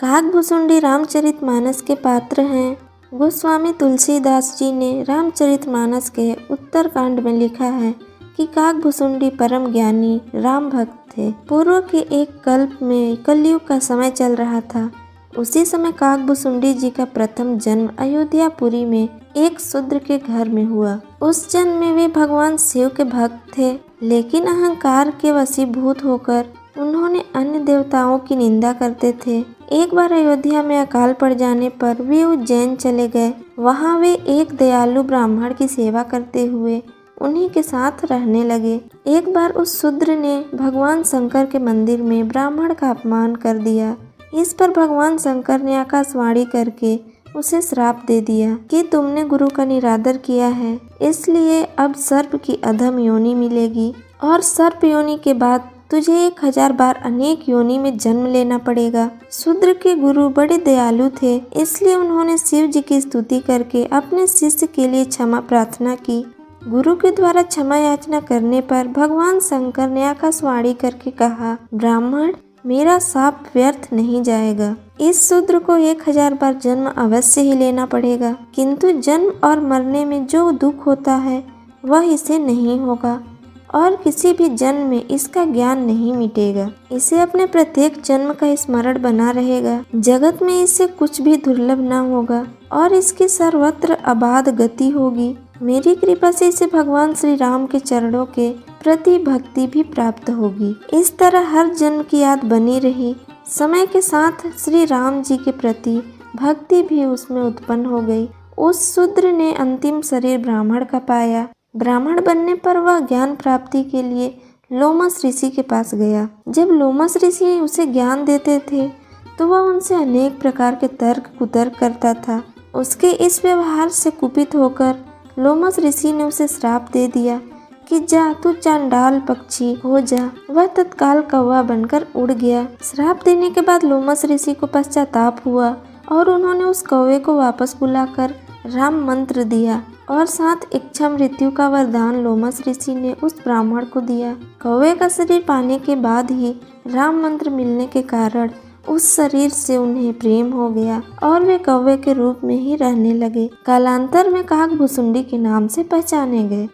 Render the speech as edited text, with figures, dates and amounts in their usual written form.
काकभुसुंडी रामचरितमानस के पात्र हैं। गोस्वामी तुलसीदास जी ने रामचरितमानस के उत्तरकांड में लिखा है कि काकभुसुंडी परम ज्ञानी राम भक्त थे। पूर्व के एक कल्प में कलयुग का समय चल रहा था। उसी समय काकभुसुंडी जी का प्रथम जन्म अयोध्यापुरी में एक शूद्र के घर में हुआ। उस जन्म में वे भगवान शिव के भक्त थे, लेकिन अहंकार के वशीभूत होकर उन्होंने अन्य देवताओं की निंदा करते थे। एक बार अयोध्या में अकाल पड़ जाने पर वे उज्जैन चले गए। वहां वे एक दयालु ब्राह्मण की सेवा करते हुए उन्हीं के साथ रहने लगे। एक बार उस शूद्र ने भगवान शंकर के मंदिर में ब्राह्मण का अपमान कर दिया। इस पर भगवान शंकर ने आकाशवाणी करके उसे श्राप दे दिया कि तुमने गुरु का निरादर किया है, इसलिए अब सर्प की अधम योनि मिलेगी और सर्प योनि के बाद तुझे 1000 बार अनेक योनि में जन्म लेना पड़ेगा। शूद्र के गुरु बड़े दयालु थे, इसलिए उन्होंने शिव जी की स्तुति करके अपने शिष्य के लिए क्षमा प्रार्थना की। गुरु के द्वारा क्षमा याचना करने पर भगवान शंकर ने आकाशवाणी करके कहा, ब्राह्मण, मेरा शाप व्यर्थ नहीं जाएगा। इस शूद्र को 1000 बार जन्म अवश्य ही लेना पड़ेगा, किंतु जन्म और मरने में जो दुख होता है वह इसे नहीं होगा और किसी भी जन्म में इसका ज्ञान नहीं मिटेगा। इसे अपने प्रत्येक जन्म का स्मरण बना रहेगा। जगत में इससे कुछ भी दुर्लभ न होगा और इसकी सर्वत्र अबाध गति होगी। मेरी कृपा से इसे भगवान श्री राम के चरणों के प्रति भक्ति भी प्राप्त होगी। इस तरह हर जन्म की याद बनी रही। समय के साथ श्री राम जी के प्रति भक्ति भी उसमें उत्पन्न हो गई। उस शूद्र ने अंतिम शरीर ब्राह्मण का पाया। ब्राह्मण बनने पर वह ज्ञान प्राप्ति के लिए लोमस ऋषि के पास गया। जब लोमस ऋषि उसे ज्ञान देते थे तो वह उनसे अनेक प्रकार के तर्क कुतर्क करता था। उसके इस व्यवहार से कुपित होकर लोमस ऋषि ने उसे श्राप दे दिया कि जा तू चांडाल पक्षी हो जा। वह तत्काल कौवा बनकर उड़ गया। श्राप देने के बाद लोमस ऋषि को पश्चाताप हुआ और उन्होंने उस कौवे को वापस बुलाकर राम मंत्र दिया और साथ इच्छा मृत्यु का वरदान लोमस ऋषि ने उस ब्राह्मण को दिया। कौवे का शरीर पाने के बाद ही राम मंत्र मिलने के कारण उस शरीर से उन्हें प्रेम हो गया और वे कौवे के रूप में ही रहने लगे। कालांतर में काकभुसुंडी के नाम से पहचाने गए।